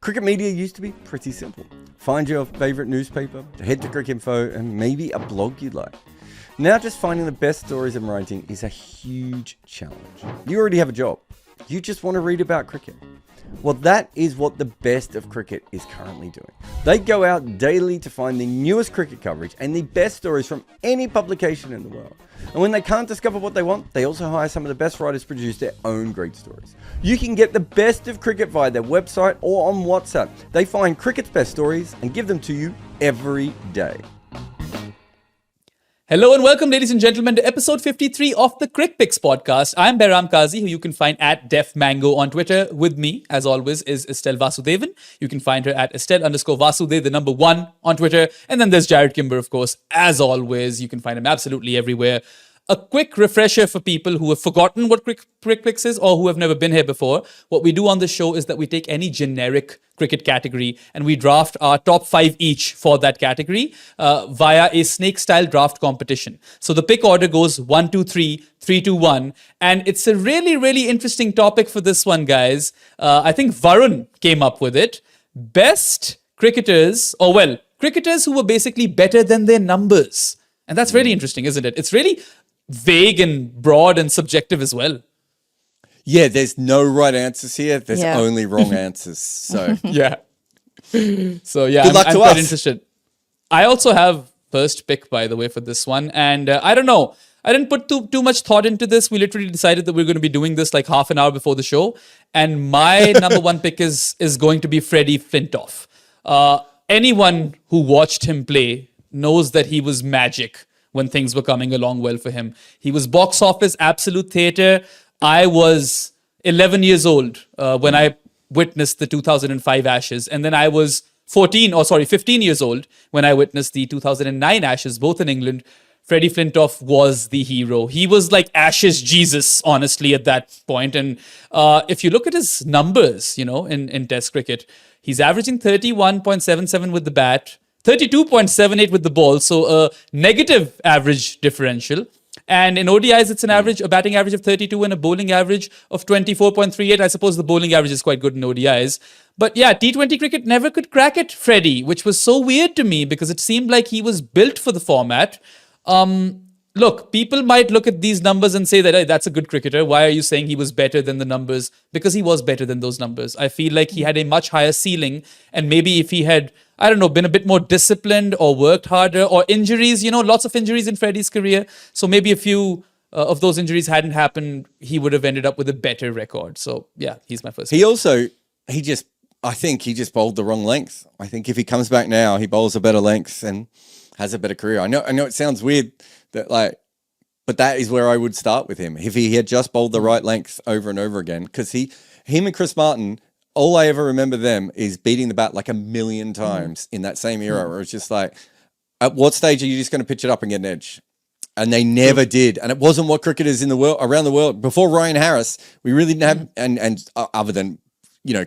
Cricket media used to be pretty simple. Find your favourite newspaper, head to Cricinfo, and maybe a blog you like. Now just finding the best stories and writing is a huge challenge. You already have a job. You just want to read about cricket. Well, that is what the best of cricket is currently doing. They go out daily to find the newest cricket coverage and the best stories from any publication in the world. And when they can't discover what they want, they also hire some of the best writers to produce their own great stories. You can get the best of cricket via their website or on WhatsApp. They find cricket's best stories and give them to you every day. Hello and welcome, ladies and gentlemen, to episode 53 of the Crickpicks podcast. I'm Behram Qazi, who you can find at DefMango on Twitter. With me, as always, is Estelle Vasudevan. You can find her at Estelle_Vasudev, the number 1 on Twitter. And then there's Jarrod, of course. As always, you can find him absolutely everywhere. A quick refresher for people who have forgotten what Crickpicks is or who have never been here before. What we do on the show is that we take any generic cricket category and we draft our top 5 each for that category via a snake-style draft competition. So the pick order goes 1, 2, 3, 3, 2, 1. And it's a really, really interesting topic for this one, guys. I think Varun came up with it. Best cricketers, cricketers who were basically better than their numbers. And that's really interesting, isn't it? It's really vague and broad and subjective as well. Yeah, there's no right answers here. There's only wrong answers. So yeah. Good luck I'm to quite us. interested. I also have first pick, by the way, for this one. And I don't know. I didn't put too much thought into this. We literally decided that we're going to be doing this like half an hour before the show. And my number 1 pick is going to be Freddie Flintoff. Anyone who watched him play knows that he was magic when things were coming along well for him. He was box office, absolute theatre. I was 11 years old when I witnessed the 2005 Ashes. And then I was 15 years old when I witnessed the 2009 Ashes, both in England. Freddie Flintoff was the hero. He was like Ashes Jesus, honestly, at that point. And if you look at his numbers, in Test cricket, he's averaging 31.77 with the bat, 32.78 with the ball, so a negative average differential. And in ODIs, it's a batting average of 32 and a bowling average of 24.38. I suppose the bowling average is quite good in ODIs. But yeah, T20 cricket never could crack it, Freddie, which was so weird to me because it seemed like he was built for the format. Look, people might look at these numbers and say that, hey, that's a good cricketer. Why are you saying he was better than the numbers? Because he was better than those numbers. I feel like he had a much higher ceiling. And maybe if he had, been a bit more disciplined or worked harder or injuries, lots of injuries in Freddie's career. So maybe a few of those injuries hadn't happened, he would have ended up with a better record. So yeah, he's my first. I think he just bowled the wrong length. I think if he comes back now, he bowls a better length and has a better career. I know it sounds weird but that is where I would start with him. If he had just bowled the right length over and over again, because him and Chris Martin, all I ever remember them is beating the bat like a million times in that same era where it's just like, at what stage are you just going to pitch it up and get an edge? And they never did. And it wasn't what cricketers in the world, around the world, before Ryan Harris, we really didn't have, and other than,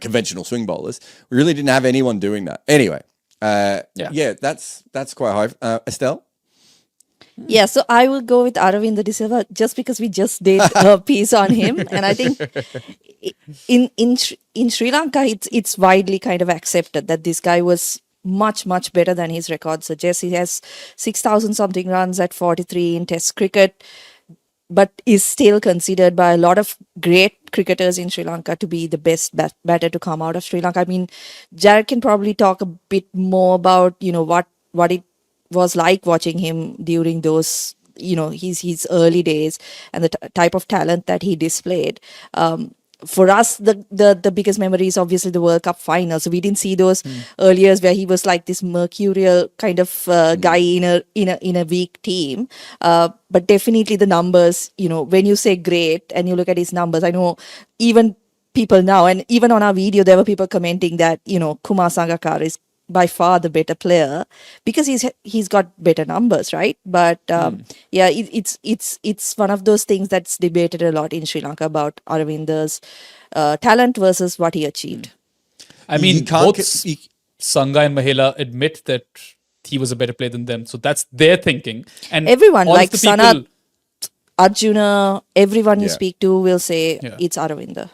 conventional swing bowlers, we really didn't have anyone doing that. Anyway, that's quite high. Estelle? Yeah, so I will go with Aravinda De Silva just because we just did a piece on him. And I think in Sri Lanka, it's widely kind of accepted that this guy was much, much better than his record suggests. He has 6,000 something runs at 43 in Test cricket, but is still considered by a lot of great cricketers in Sri Lanka to be the best batter to come out of Sri Lanka. I mean, Jarrod can probably talk a bit more about, what it was like watching him during those, his early days and the type of talent that he displayed. For us, the biggest memory is obviously the World Cup final. So we didn't see those early years where he was like this mercurial kind of guy in a weak team. But definitely the numbers, when you say great and you look at his numbers, I know even people now, and even on our video, there were people commenting that, Kumar Sangakkara is by far the better player because he's got better numbers, right? But it's one of those things that's debated a lot in Sri Lanka about Aravinda's talent versus what he achieved. I mean, both Sangha and Mahela admit that he was a better player than them, so that's their thinking. And everyone like Sanat, Arjuna, everyone you speak to will say it's Aravinda.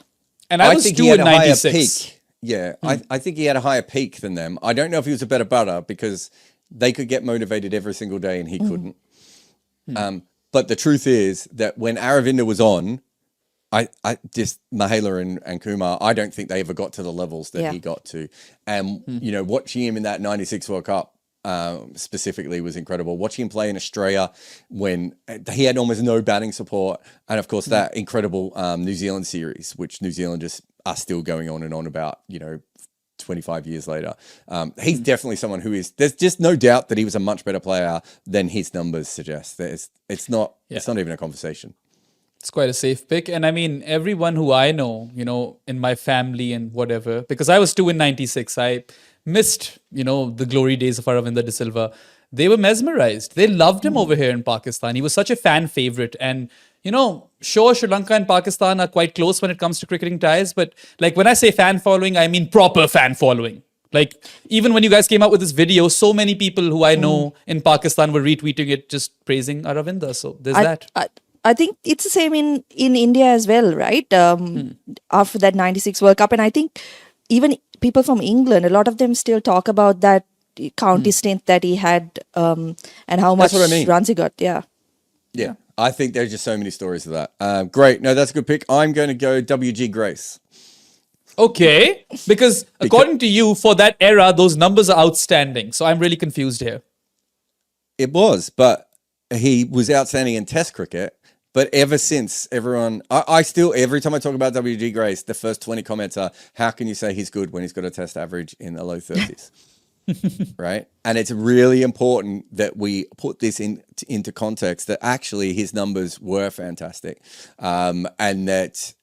And I was think two he had in a higher 96. peak Yeah, I think he had a higher peak than them. I don't know if he was a better batter because they could get motivated every single day and he couldn't. But the truth is that when Aravinda was on, I just Mahela and Kumar, I don't think they ever got to the levels that he got to. And, you know, watching him in that 96 World Cup specifically was incredible. Watching him play in Australia when he had almost no batting support. And of course, that incredible New Zealand series, which New Zealanders are still going on and on about, you know, 25 years later. He's definitely someone who is, there's just no doubt that he was a much better player than his numbers suggest. It's not even a conversation. It's quite a safe pick. And I mean, everyone who I know, you know, in my family and whatever, because I was 2 in 96, I missed, you know, the glory days of Aravinda de Silva. They were mesmerized. They loved him over here in Pakistan. He was such a fan favorite. And, you know, sure, Sri Lanka and Pakistan are quite close when it comes to cricketing ties. But like when I say fan following, I mean proper fan following. Like even when you guys came out with this video, so many people who I know in Pakistan were retweeting it, just praising Aravinda. So there's that. I think it's the same in India as well, right? After that 96 World Cup. And I think even people from England, a lot of them still talk about that county stint that he had and how much runs he got. Yeah. I think there's just so many stories of that. Great. No, that's a good pick. I'm going to go WG Grace. Okay. Because according to you, for that era, those numbers are outstanding. So I'm really confused here. It was, but he was outstanding in Test cricket. But ever since, everyone, I still, every time I talk about WG Grace, the first 20 comments are, how can you say he's good when he's got a Test average in the low 30s? Right? And it's really important that we put this into context, that actually his numbers were fantastic, and that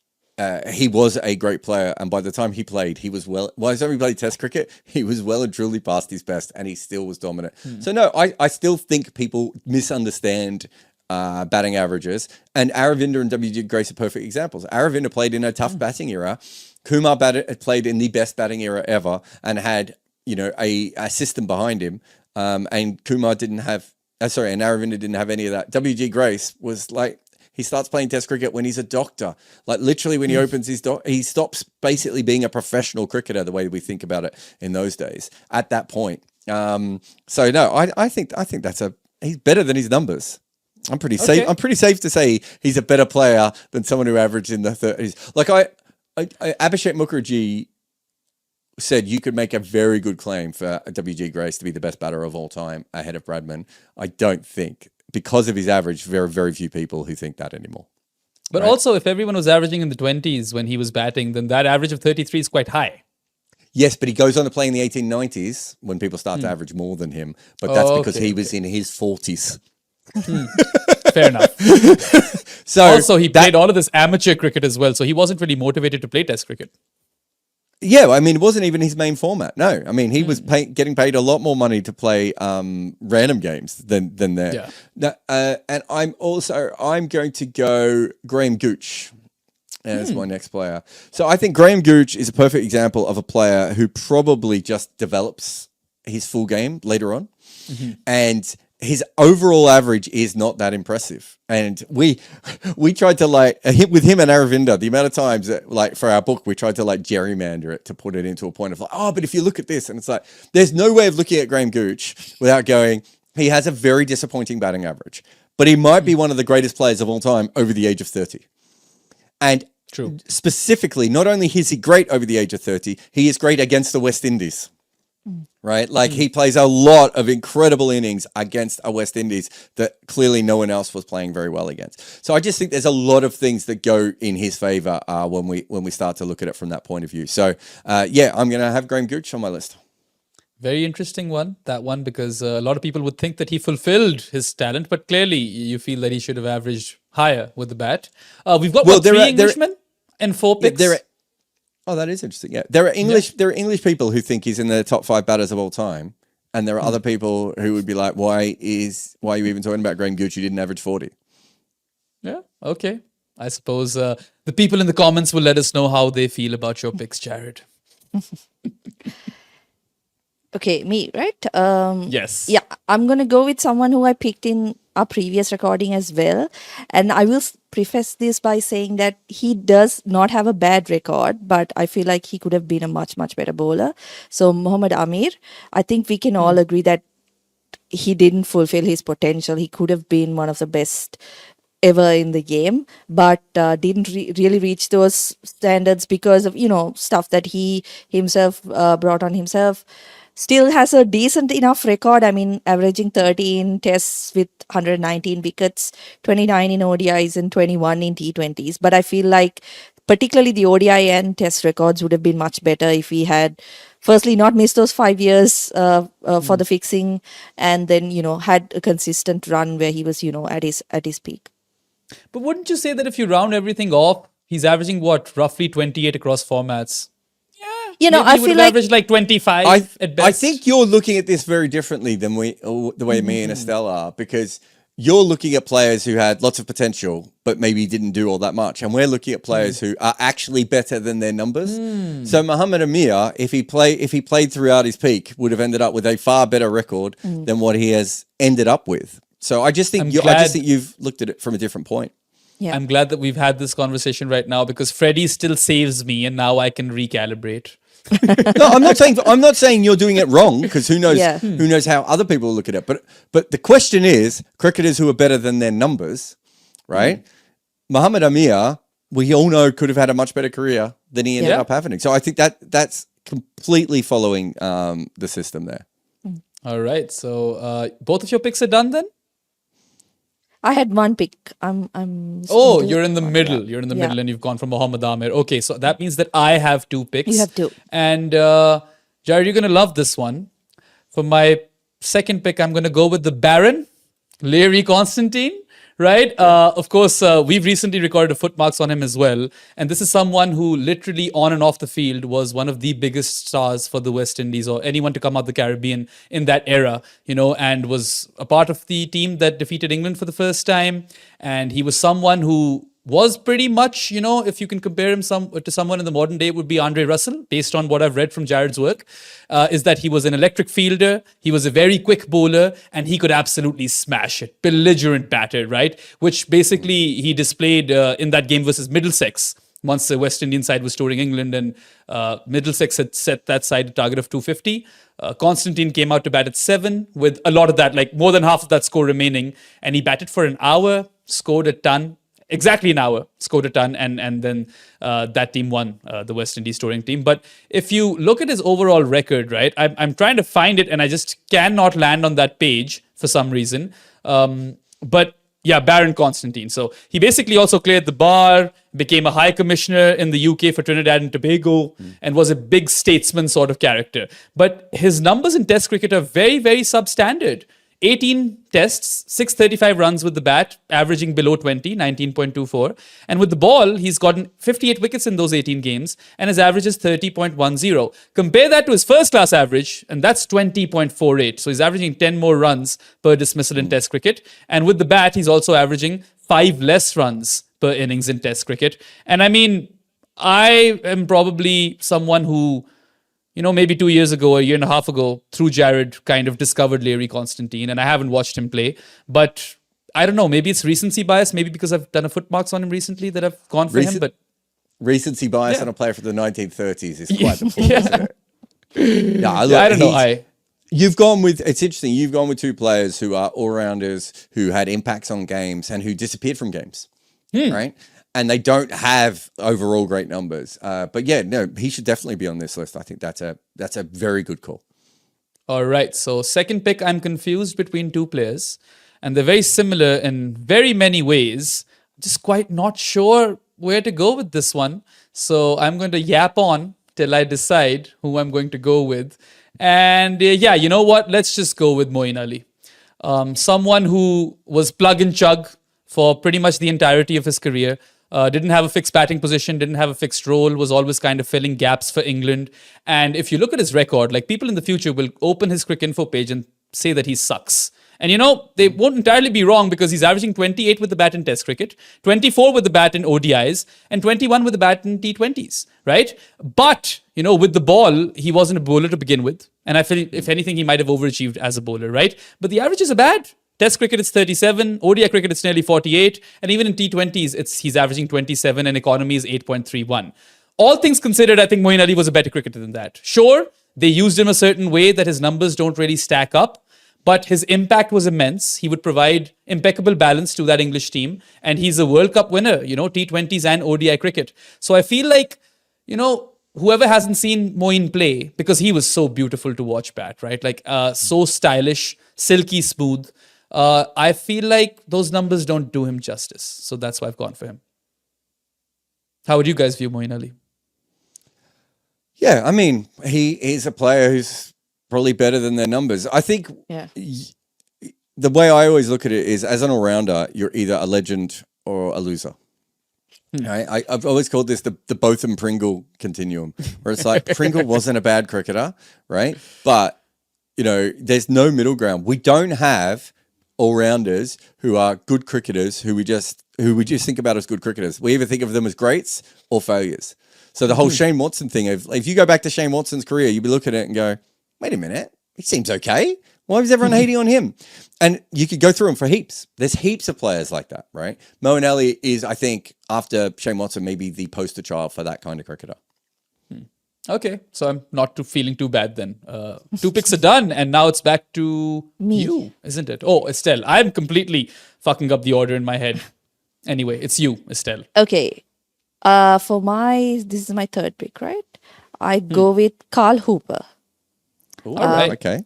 he was a great player. And by the time he played, he was by the time he played Test cricket, he was well and truly past his best, and he still was dominant. So no, I still think people misunderstand batting averages, and Aravinda and WG Grace are perfect examples. Aravinda played in a tough batting era. Kumar played in the best batting era ever and had, you know, a system behind him. And Kumar didn't have, and Aravinda didn't have any of that. WG Grace was like, he starts playing Test cricket when he's a doctor. Like literally when he opens his he stops basically being a professional cricketer the way we think about it in those days at that point. So no, I think he's better than his numbers. I'm pretty safe. I'm pretty safe to say he's a better player than someone who averaged in the 30s. Like Abhishek Mukherjee said you could make a very good claim for WG Grace to be the best batter of all time ahead of Bradman. I don't think, because of his average, very, very few people who think that anymore. But also, if everyone was averaging in the 20s when he was batting, then that average of 33 is quite high. Yes, but he goes on to play in the 1890s when people start to average more than him. But that's because he was in his 40s. Fair enough. So also, he played all of this amateur cricket as well, so he wasn't really motivated to play Test cricket. Yeah, I mean, it wasn't even his main format. No, I mean, he was getting paid a lot more money to play random games than that. Yeah. Now, and I'm going to go Graham Gooch as my next player. So I think Graham Gooch is a perfect example of a player who probably just develops his full game later on, and his overall average is not that impressive. And we tried to with him and Aravinda, the amount of times that for our book, we tried to gerrymander it to put it into a point of but if you look at this, and it's like, there's no way of looking at Graham Gooch without going, he has a very disappointing batting average, but he might be one of the greatest players of all time over the age of 30. And specifically, not only is he great over the age of 30, he is great against the West Indies. Right? He plays a lot of incredible innings against a West Indies that clearly no one else was playing very well against. So I just think there's a lot of things that go in his favor when we start to look at it from that point of view. So I'm going to have Graham Gooch on my list. Very interesting one, that one, because a lot of people would think that he fulfilled his talent, but clearly you feel that he should have averaged higher with the bat. We've got three Englishmen and 4 picks. Oh, that is interesting. Yeah, there are English people who think he's in the top 5 batters of all time, and there are other people who would be like, "Why are you even talking about Graham Gooch? You didn't average 40." Yeah. Okay. I suppose the people in the comments will let us know how they feel about your picks, Jarrod. Okay, me, right? Yes. Yeah, I'm gonna go with someone who I picked in our previous recording as well. And I will preface this by saying that he does not have a bad record, but I feel like he could have been a much, much better bowler. So Mohammad Amir, I think we can all agree that he didn't fulfill his potential. He could have been one of the best ever in the game, but didn't really reach those standards because of, stuff that he himself brought on himself. Still has a decent enough record. I mean, averaging 13 tests with 119 wickets, 29 in ODIs and 21 in T20s. But I feel like particularly the ODI and test records would have been much better if he had firstly not missed those 5 years for the fixing, and then, had a consistent run where he was, at his peak. But wouldn't you say that if you round everything off, he's averaging roughly 28 across formats? I Maybe feel would like average like 25 at best. I think you're looking at this very differently than the way me and Estelle are, because you're looking at players who had lots of potential, but maybe didn't do all that much. And we're looking at players who are actually better than their numbers. So Mohammad Amir, if he played throughout his peak, would have ended up with a far better record than what he has ended up with. So I just think you've looked at it from a different point. Yeah. I'm glad that we've had this conversation right now, because Freddie still saves me, and now I can recalibrate. No, I'm not saying you're doing it wrong, because who knows how other people look at it. But the question is, cricketers who are better than their numbers, right? Mohammad Amir, we all know, could have had a much better career than he ended up having. So I think that's completely following the system there. All right. So both of your picks are done then? I had one pick. You're in the middle. You're in the middle, and you've gone for Mohammad Amir. Okay, so that means that I have two picks. You have two. And Jarrod, you're going to love this one. For my second pick, I'm going to go with the Baron, Larry Constantine. Right? Of course, we've recently recorded a footmarks on him as well. And this is someone who literally on and off the field was one of the biggest stars for the West Indies, or anyone to come out of the Caribbean in that era, and was a part of the team that defeated England for the first time. And he was someone who was pretty much, if you can compare him to someone in the modern day, it would be Andre Russell, based on what I've read from Jarrod's work, is that he was an electric fielder, he was a very quick bowler, and he could absolutely smash it. Belligerent batter, right? Which basically he displayed in that game versus Middlesex, once the West Indian side was touring England, and Middlesex had set that side a target of 250. Constantine came out to bat at 7, with a lot of that, like more than half of that score remaining, and he batted for an hour, scored a ton. Exactly an hour, scored a ton, and then that team won, the West Indies touring team. But if you look at his overall record, right, I'm trying to find it, and I just cannot land on that page for some reason. But yeah, Baron Constantine. So he basically also cleared the bar, became a high commissioner in the UK for Trinidad and Tobago, and was a big statesman sort of character. But his numbers in Test cricket are very, very substandard. 18 tests, 635 runs with the bat, averaging below 20, 19.24. And with the ball, he's gotten 58 wickets in those 18 games, and his average is 30.10. Compare that to his first class average, and that's 20.48. So he's averaging 10 more runs per dismissal in Test cricket. And with the bat, he's also averaging 5 less runs per innings in Test cricket. And I mean, I am probably someone who, maybe 2 years ago, a year and a half ago, through Jarrod, kind of discovered Larry Constantine, and I haven't watched him play. But I don't know, maybe it's recency bias, maybe because I've done a footmarks on him recently that I've gone for him. But recency bias on a player from the 1930s is quite the point, isn't it? I don't know. You've gone with, it's interesting, you've gone with two players who are all-rounders, who had impacts on games and who disappeared from games, right? And they don't have overall great numbers. But yeah, no, he should definitely be on this list. I think that's a very good call. All right. So second pick, I'm confused between two players. And they're very similar in very many ways. Just quite not sure where to go with this one. So I'm going to yap on till I decide who I'm going to go with. And yeah, you know what? Let's just go with Moeen Ali. Someone who was plug and chug for pretty much the entirety of his career. Didn't have a fixed batting position, didn't have a fixed role, was always kind of filling gaps for England. And if you look at his record, like people in the future will open his Cricinfo page and say that he sucks. And they won't entirely be wrong, because he's averaging 28 with the bat in Test cricket, 24 with the bat in ODIs, and 21 with the bat in T20s, right? But, with the ball, he wasn't a bowler to begin with. And I feel, if anything, he might have overachieved as a bowler, right? But the averages are bad. Test cricket, it's 37. ODI cricket, it's nearly 48. And even in T20s, he's averaging 27 and economy is 8.31. All things considered, I think Moeen Ali was a better cricketer than that. Sure, they used him a certain way that his numbers don't really stack up, but his impact was immense. He would provide impeccable balance to that English team. And he's a World Cup winner, T20s and ODI cricket. So I feel like, whoever hasn't seen Moeen play, because he was so beautiful to watch bat, right? Like so stylish, silky smooth. I feel like those numbers don't do him justice. So that's why I've gone for him. How would you guys view Moeen Ali? Yeah, I mean, he is a player who's probably better than their numbers. I think the way I always look at it is, as an all-rounder, you're either a legend or a loser. Right? I've always called this the Botham Pringle continuum, where it's like Pringle wasn't a bad cricketer, right? But, there's no middle ground. We don't have all-rounders who are good cricketers who we just think about as good cricketers. We either think of them as greats or failures. So the whole Shane Watson thing, if you go back to Shane Watson's career, you'd be looking at it and go, wait a minute, he seems okay. Why was everyone hating on him? And you could go through them for heaps. There's heaps of players like that, right? Moeen Ali is, I think, after Shane Watson, maybe the poster child for that kind of cricketer. Okay, so I'm not feeling too bad then. 2 picks are done, and now it's back to you, isn't it? Oh, Estelle. I'm completely fucking up the order in my head. Anyway, it's you, Estelle. Okay. This is my third pick, right? I go with Carl Hooper. All right. Okay.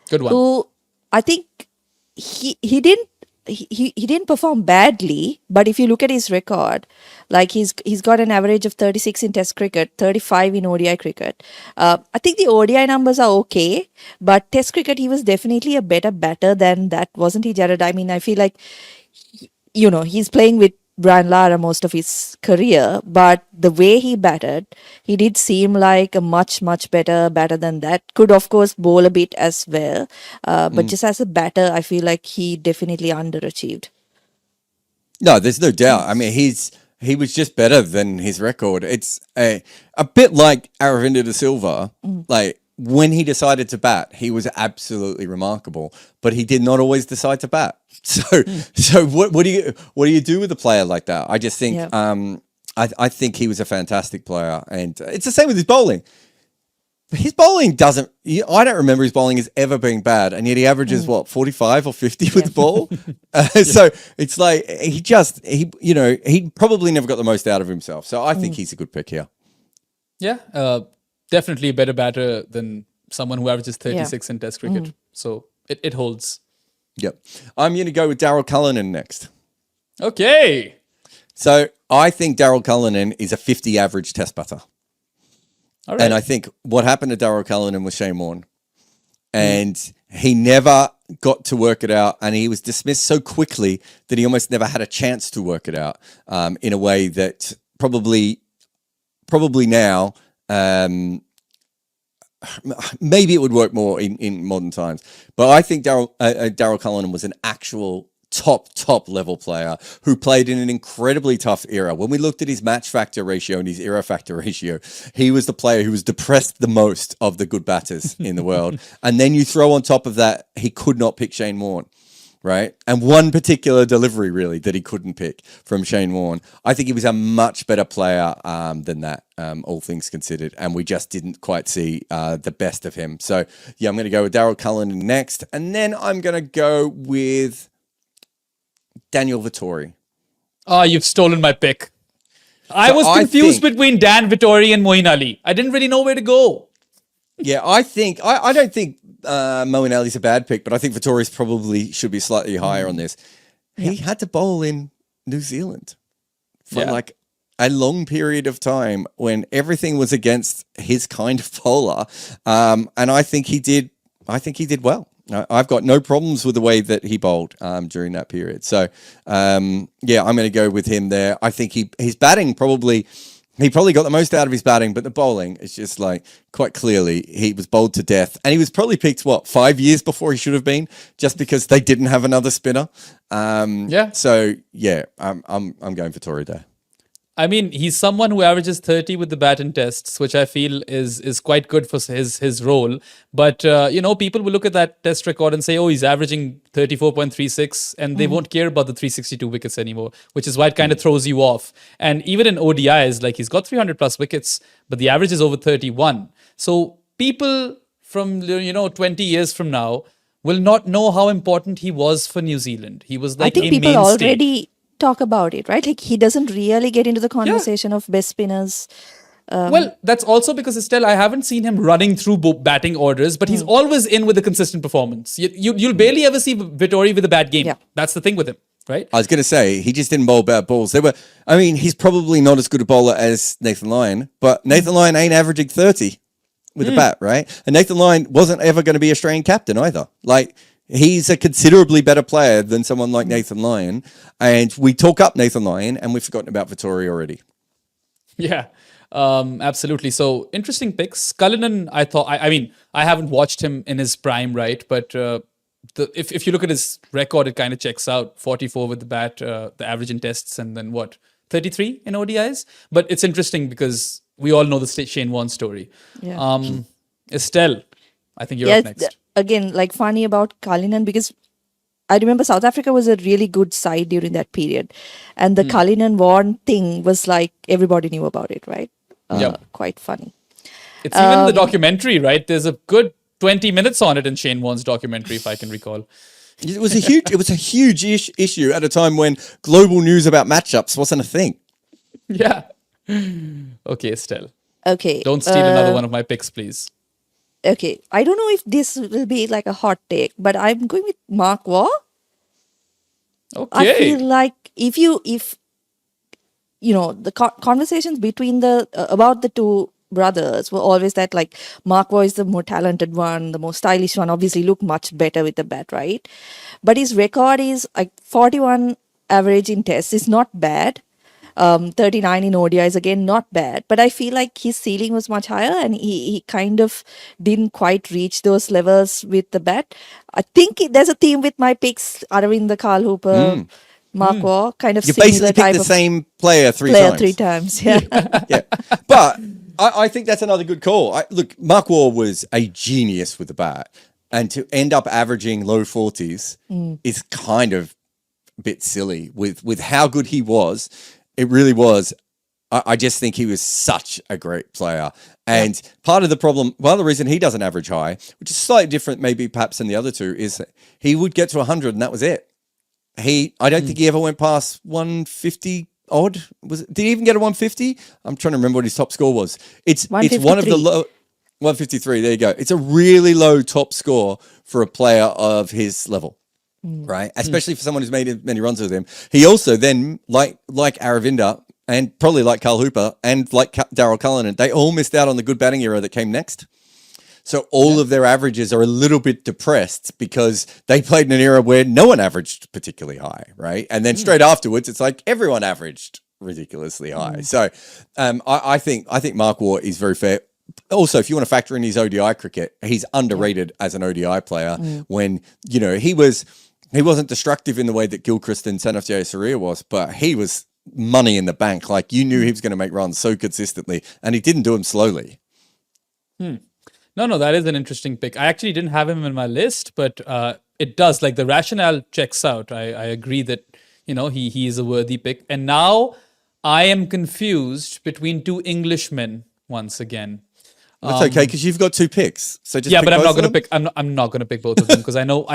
Good one. Who I think he didn't perform badly, but if you look at his record, like he's got an average of 36 in Test cricket, 35 in ODI cricket. I think the ODI numbers are okay, but Test cricket he was definitely a better batter than that, wasn't he, Jarrod? I mean, I feel like he's playing with Brian Lara most of his career, but the way he batted, he did seem like a much, much better batter than that. Could, of course, bowl a bit as well. But just as a batter, I feel like he definitely underachieved. No, there's no doubt. I mean, he was just better than his record. It's a bit like Aravinda de Silva. Like, when he decided to bat, he was absolutely remarkable, but he did not always decide to bat. So what do you do with a player like that? I just think I think he was a fantastic player, and it's the same with his bowling. His bowling doesn't. I don't remember his bowling as ever being bad, and yet he averages 45 or 50 with the ball. So it's like he probably never got the most out of himself. So I think he's a good pick here. Yeah, definitely a better batter than someone who averages 36 in Test cricket. So it holds. Yep. I'm going to go with Daryl Cullinan next. Okay. So I think Daryl Cullinan is a 50 average Test batter. All right. And I think what happened to Daryl Cullinan was Shane Warne. And he never got to work it out. And he was dismissed so quickly that he almost never had a chance to work it out in a way that probably now... maybe it would work more in modern times, but I think Daryl Cullinan was an actual top level player who played in an incredibly tough era. When we looked at his match factor ratio and his era factor ratio, he was the player who was depressed the most of the good batters in the world. And then you throw on top of that, he could not pick Shane Warne. Right. And one particular delivery, really, that he couldn't pick from Shane Warne. I think he was a much better player than that, all things considered. And we just didn't quite see the best of him. So, yeah, I'm going to go with Daryl Cullinan next. And then I'm going to go with Daniel Vettori. Oh, you've stolen my pick. I was confused between Dan Vettori and Moeen Ali. I didn't really know where to go. Yeah, I don't think Moeen Ali's a bad pick, but I think Vittori's probably should be slightly higher on this. He had to bowl in New Zealand for like a long period of time when everything was against his kind of bowler. And I think he did well. I've got no problems with the way that he bowled during that period. So, I'm going to go with him there. I think his batting he probably got the most out of his batting, but the bowling is just like quite clearly he was bowled to death. And he was probably picked, 5 years before he should have been, just because they didn't have another spinner. So, I'm going for Vettori there. I mean, he's someone who averages 30 with the bat in tests, which I feel is quite good for his role. But, people will look at that test record and say, oh, he's averaging 34.36, and they won't care about the 362 wickets anymore, which is why it kind of throws you off. And even in ODIs, like he's got 300 plus wickets, but the average is over 31. So people from, 20 years from now will not know how important he was for New Zealand. He was like I think a people mainstay. already talk about it, right? Like he doesn't really get into the conversation of best spinners. Well, that's also because, Estelle, I haven't seen him running through batting orders, but he's always in with a consistent performance. You'll barely ever see Vittori with a bad game. Yeah. That's the thing with him, right? I was going to say, he just didn't bowl bad balls. He's probably not as good a bowler as Nathan Lyon, but Nathan Lyon ain't averaging 30 with a bat, right? And Nathan Lyon wasn't ever going to be Australian captain either. Like, he's a considerably better player than someone like Nathan Lyon. And we talk up Nathan Lyon and we've forgotten about Vittori already. Yeah, absolutely. So interesting picks. Cullinan, I thought, I haven't watched him in his prime, right? But if you look at his record, it kind of checks out. 44 with the bat, the average in tests, and then 33 in ODIs. But it's interesting because we all know the Shane Warne story. Yeah. Estelle, I think you're up next. Again, like funny about Cullinan, because I remember South Africa was a really good side during that period. And the Cullinan Warne thing was like, everybody knew about it, right? Quite funny. It's even the documentary, right? There's a good 20 minutes on it in Shane Warne's documentary, if I can recall. It was a huge issue at a time when global news about matchups wasn't a thing. Yeah. Okay, Estelle. Okay. Don't steal another one of my picks, please. Okay. I don't know if this will be like a hot take, but I'm going with Mark Waugh. Okay. I feel like if the conversations between about the two brothers were always that like Mark Waugh is the more talented one, the more stylish one, obviously look much better with the bat, right? But his record is like 41 average in tests is not bad. 39 in ODI is again not bad, but I feel like his ceiling was much higher and he kind of didn't quite reach those levels with the bat. I think there's a theme with my picks, Aravind the Carl Hooper, Mark Waugh, kind of You similar basically type picked the of same player three times. Yeah. Yeah. But I think that's another good call. Look, Mark Waugh was a genius with the bat, and to end up averaging low 40s is kind of a bit silly with how good he was. It really was. I just think he was such a great player. And part of the problem, the reason he doesn't average high, which is slightly different maybe perhaps than the other two, is that he would get to 100 and that was it. I don't think he ever went past 150 odd. Did he even get a 150? I'm trying to remember what his top score was. It's one of the low 153. There you go. It's a really low top score for a player of his level. Right, especially for someone who's made many runs with him. He also then, like Aravinda, and probably like Carl Hooper, and like Daryl Cullinan, they all missed out on the good batting era that came next. So all of their averages are a little bit depressed because they played in an era where no one averaged particularly high, right? And then straight afterwards, it's like everyone averaged ridiculously high. So I think Mark Waugh is very fair. Also, if you want to factor in his ODI cricket, he's underrated as an ODI player when, he wasn't destructive in the way that Gilchrist and Sanaf Jayasuriya was, but he was money in the bank. Like, you knew he was going to make runs so consistently, and he didn't do them slowly. No, that is an interesting pick. I actually didn't have him in my list, but it does. Like, the rationale checks out. I agree that, he is a worthy pick. And now I am confused between two Englishmen once again. That's okay, because you've got two picks. So just but I'm not going to pick. I'm not going to pick both of them because I know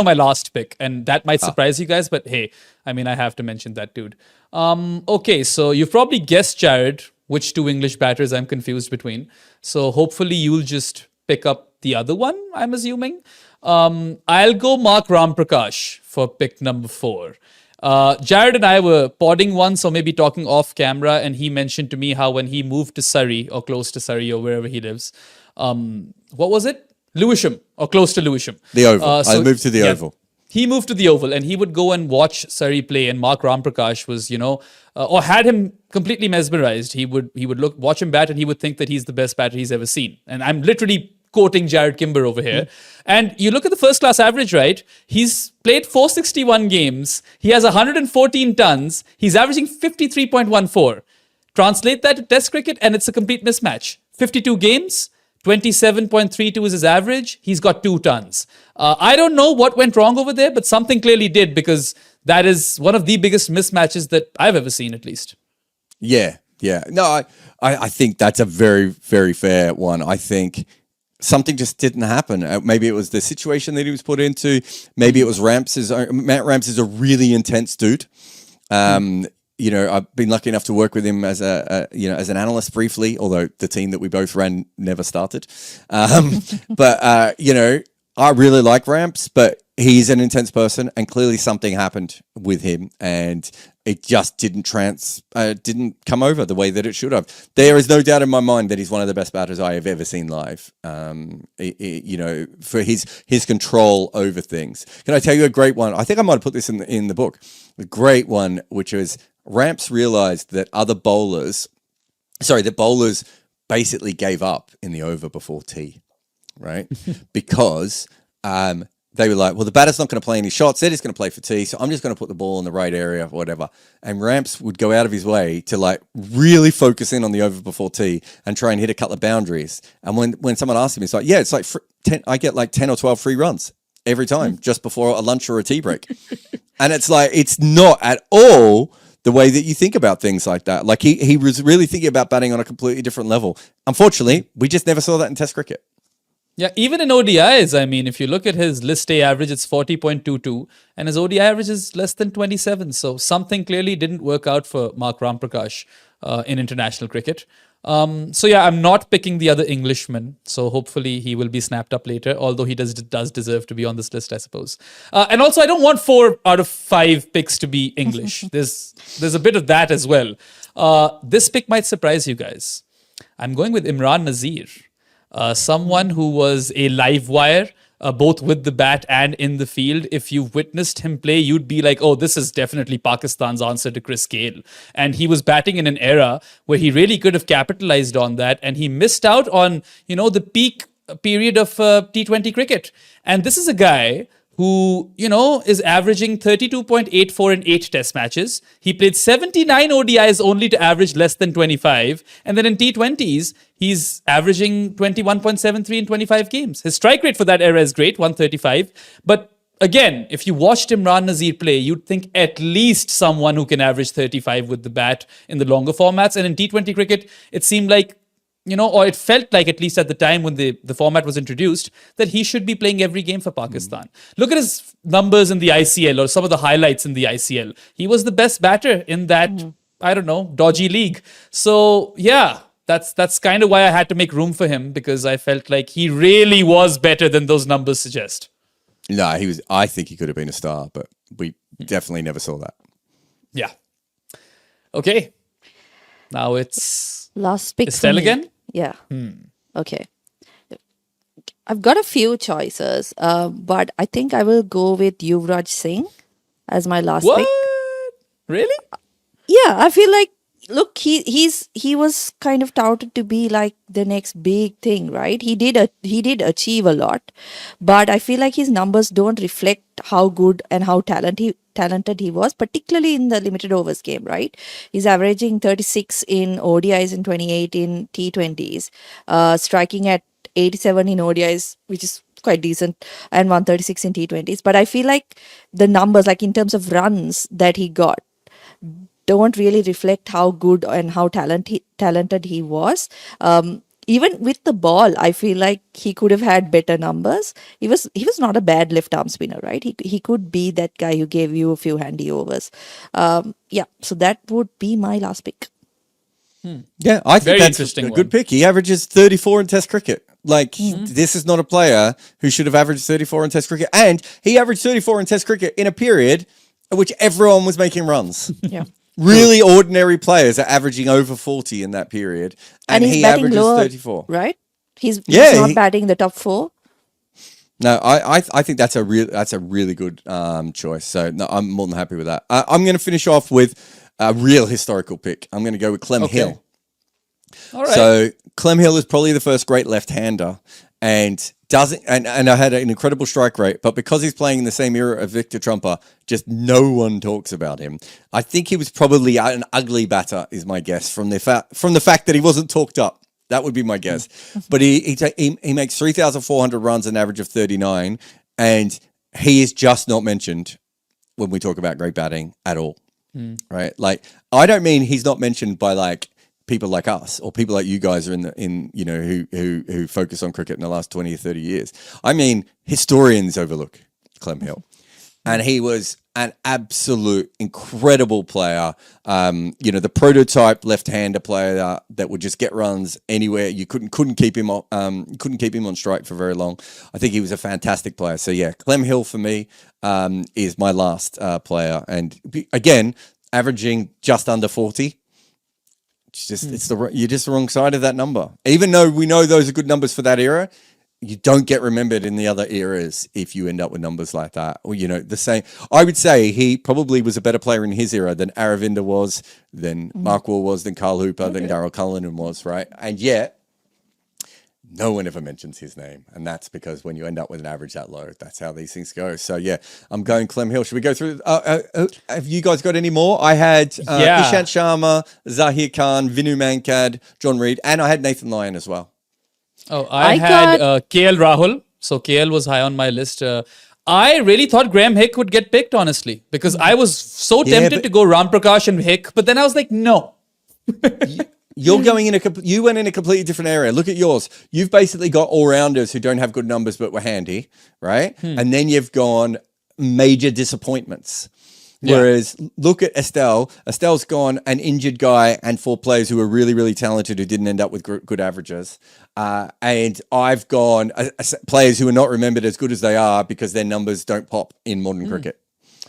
my last pick, and that might surprise you guys. But hey, I have to mention that dude. Okay, so you've probably guessed, Jarrod, which two English batters I'm confused between. So hopefully you'll just pick up the other one. I'm assuming. I'll go Mark Ramprakash for pick number 4. Jarrod and I were podding once, or maybe talking off camera, and he mentioned to me how when he moved to Surrey, or close to Surrey, or wherever he lives, what was it? Lewisham, or close to Lewisham. The Oval. I moved to the Oval. He moved to the Oval, and he would go and watch Surrey play, and Mark Ramprakash was, or had him completely mesmerized. He would watch him bat, and he would think that he's the best batter he's ever seen. And I'm literally quoting Jarrod Kimber over here. And you look at the first class average, right? He's played 461 games. He has 114 tons. He's averaging 53.14. Translate that to Test cricket, and it's a complete mismatch. 52 games, 27.32 is his average. He's got 2 tons. I don't know what went wrong over there, but something clearly did, because that is one of the biggest mismatches that I've ever seen, at least. Yeah. No, I think that's a very, very fair one. I think something just didn't happen. Maybe it was the situation that he was put into. Maybe it was Matt Ramps is a really intense dude. I've been lucky enough to work with him as as an analyst briefly, although the team that we both ran never started. I really like Ramps, but he's an intense person, and clearly something happened with him, and it just didn't come over the way that it should have. There is no doubt in my mind that he's one of the best batters I have ever seen live. For his control over things. Can I tell you a great one? I think I might have put this in the book. A great one, which was Ramps realized that bowlers basically gave up in the over before tea, right? Because they were like, well, the batter's not going to play any shots. They're just going to play for tea. So I'm just going to put the ball in the right area, whatever. And Ramps would go out of his way to like really focus in on the over before tea and try and hit a couple of boundaries. And when someone asked him, it's like, yeah, it's like I get like 10 or 12 free runs every time just before a lunch or a tea break. And it's like, it's not at all the way that you think about things like that. Like he was really thinking about batting on a completely different level. Unfortunately, we just never saw that in Test cricket. Yeah, even in ODIs, I mean, if you look at his list A average, it's 40.22, and his ODI average is less than 27. So something clearly didn't work out for Mark Ramprakash in international cricket. I'm not picking the other Englishman. So hopefully he will be snapped up later, although he does deserve to be on this list, I suppose. And also, I don't want 4 out of 5 picks to be English. There's a bit of that as well. This pick might surprise you guys. I'm going with Imran Nazir. Someone who was a live wire, both with the bat and in the field. If you've witnessed him play, you'd be like, oh, this is definitely Pakistan's answer to Chris Gale. And he was batting in an era where he really could have capitalized on that. And he missed out on, the peak period of T20 cricket. And this is a guy who, is averaging 32.84 in 8 test matches. He played 79 ODIs only to average less than 25. And then in T20s, he's averaging 21.73 in 25 games. His strike rate for that era is great, 135. But again, if you watched Imran Nazir play, you'd think at least someone who can average 35 with the bat in the longer formats. And in T20 cricket, it seemed like, or it felt like, at least at the time when the format was introduced, that he should be playing every game for Pakistan. Look at his numbers in the ICL, or some of the highlights in the ICL. He was the best batter in that, dodgy league. So, yeah, that's kind of why I had to make room for him, because I felt like he really was better than those numbers suggest. No, I think he could have been a star, but we definitely never saw that. Yeah. Okay. Now it's last pick. Estelle again? Yeah. Okay. I've got a few choices, but I think I will go with Yuvraj Singh as my last pick. Really? Yeah, I feel like, look, he was kind of touted to be like the next big thing, right? He did achieve a lot, but I feel like his numbers don't reflect how good and how talented he was, particularly in the limited overs game, right? He's averaging 36 in ODIs and 28 in T20s, striking at 87 in ODIs, which is quite decent, and 136 in T20s. But I feel like the numbers, like in terms of runs that he got, don't really reflect how good and how talented he was. Even with the ball, I feel like he could have had better numbers. He was not a bad left arm spinner, right? He could be that guy who gave you a few handy overs. So that would be my last pick. Yeah, I think Very that's interesting a good pick. He averages 34 in Test cricket. Like, this is not a player who should have averaged 34 in Test cricket. And he averaged 34 in Test cricket in a period in which everyone was making runs. Yeah. Really ordinary players are averaging over 40 in that period. And he's he batting averages lower, 34. Right? He's not batting the top 4. No, I think that's a really good choice. So no, I'm more than happy with that. I'm going to finish off with a real historical pick. I'm going to go with Clem Hill. All right. So Clem Hill is probably the first great left-hander. and doesn't and I had an incredible strike rate, but because he's playing in the same era of Victor Trumper, just no one talks about him. I think he was probably an ugly batter, is my guess, from the fact that he wasn't talked up. That would be my guess. But he makes 3,400 runs, an average of 39, and he is just not mentioned when we talk about great batting at all. Right? Like, I don't mean he's not mentioned by like people like us or people like you guys are who focus on cricket in the last 20 or 30 years. I mean, historians overlook Clem Hill. And he was an absolute incredible player. The prototype left-hander player that would just get runs anywhere. You couldn't keep him on strike for very long. I think he was a fantastic player. So yeah, Clem Hill for me is my last player, and again, averaging just under 40. You're just the wrong side of that number. Even though we know those are good numbers for that era, you don't get remembered in the other eras if you end up with numbers like that. Or, the same. I would say he probably was a better player in his era than Aravinda was, than Mark Waugh was, than Carl Hooper, than Darryl Cullinan was, right? And yet, no one ever mentions his name. And that's because when you end up with an average that low, that's how these things go. So, yeah, I'm going Clem Hill. Should we go through? Have you guys got any more? I had Ishant Sharma, Zahir Khan, Vinu Mankad, John Reed, and I had Nathan Lyon as well. Oh, I had KL Rahul. So KL was high on my list. I really thought Graham Hick would get picked, honestly, because I was so tempted to go Ram Prakash and Hick, but then I was like, no. You went in a completely different area. Look at yours. You've basically got all-rounders who don't have good numbers but were handy, right? And then you've gone major disappointments. Whereas look at Estelle. Estelle's gone an injured guy and 4 players who were really, really talented who didn't end up with good averages. And I've gone players who are not remembered as good as they are because their numbers don't pop in modern cricket.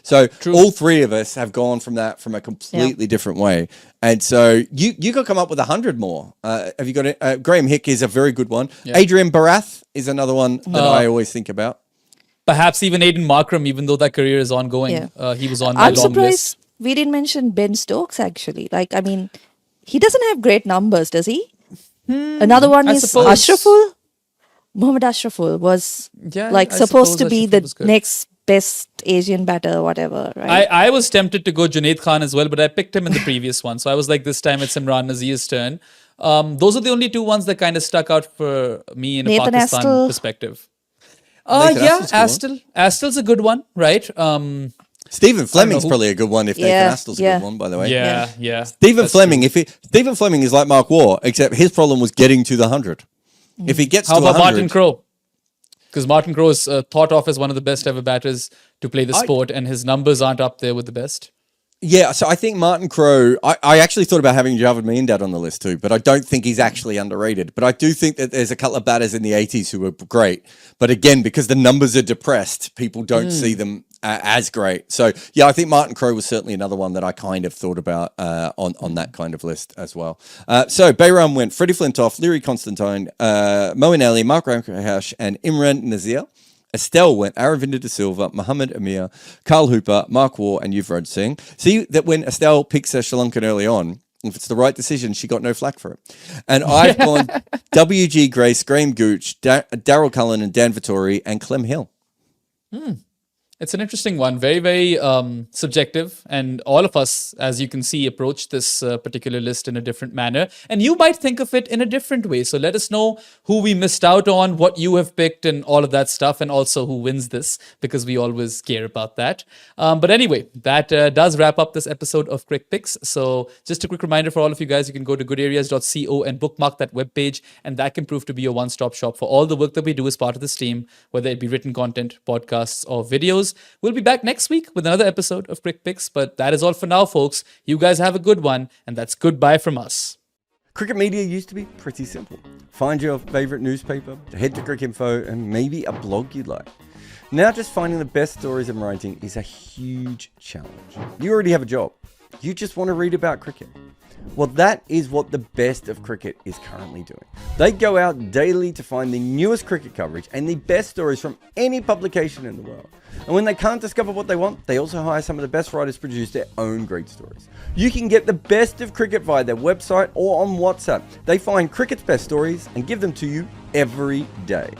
So all 3 of us have gone from a completely different way. And so you could come up with 100 more. Have you got it? Graham Hick is a very good one. Yeah. Adrian Barath is another one that I always think about. Perhaps even Aiden Markram, even though that career is ongoing. He was on my I'm long surprised list. we didn't mention Ben Stokes, actually. Like, I mean, he doesn't have great numbers, does he? Another one is Ashraful. Mohammad Ashraful was supposed to be the next best Asian batter, whatever, right? I was tempted to go Junaid Khan as well, but I picked him in the previous one. So I was like, this time it's Imran Nazir's turn. Those are the only 2 ones that kind of stuck out for me in a Pakistan perspective. Estelle's a good one, right? Stephen Fleming's probably a good one if Nathan Astell's a good one, by the way. Yeah. Stephen Fleming is like Mark Waugh, except his problem was getting to the 100. If he gets to 100... How about Martin Crowe? Because Martin Crowe is thought of as one of the best ever batters to play the sport, and his numbers aren't up there with the best. Yeah, so I think Martin Crowe, I actually thought about having Javed Miandad on the list too, but I don't think he's actually underrated. But I do think that there's a couple of batters in the 80s who were great. But again, because the numbers are depressed, people don't see them as great. So yeah, I think Martin Crowe was certainly another one that I kind of thought about on that kind of list as well. So Behram went Freddie Flintoff, Leary Constantine, Moeen Ali, Mark Ramkahash, and Imran Nazir. Estelle went Aravinda de Silva, Muhammad Amir, Carl Hooper, Mark Waugh, and Yuvraj Singh. See that when Estelle picks a Sri Lankan early on, if it's the right decision, she got no flack for it. And I've gone W.G. Grace, Graham Gooch, Darryl Cullinan, Dan Vittori, and Clem Hill. It's an interesting one, very, very subjective. And all of us, as you can see, approach this particular list in a different manner. And you might think of it in a different way. So let us know who we missed out on, what you have picked, and all of that stuff. And also who wins this, because we always care about that. But anyway, that does wrap up this episode of Crickpicks. So just a quick reminder for all of you guys, you can go to goodareas.co and bookmark that webpage. And that can prove to be your one-stop shop for all the work that we do as part of this team, whether it be written content, podcasts, or videos. We'll be back next week with another episode of Crickpicks, but that is all for now, folks. You guys have a good one, and that's goodbye from us. Cricket media used to be pretty simple. Find your favourite newspaper, head to Cricinfo, and maybe a blog you'd like. Now just finding the best stories and writing is a huge challenge. You already have a job. You just want to read about cricket. Well, that is what the best of cricket is currently doing. They go out daily to find the newest cricket coverage and the best stories from any publication in the world. And when they can't discover what they want, they also hire some of the best writers to produce their own great stories. You can get the best of cricket via their website or on WhatsApp. They find cricket's best stories and give them to you every day.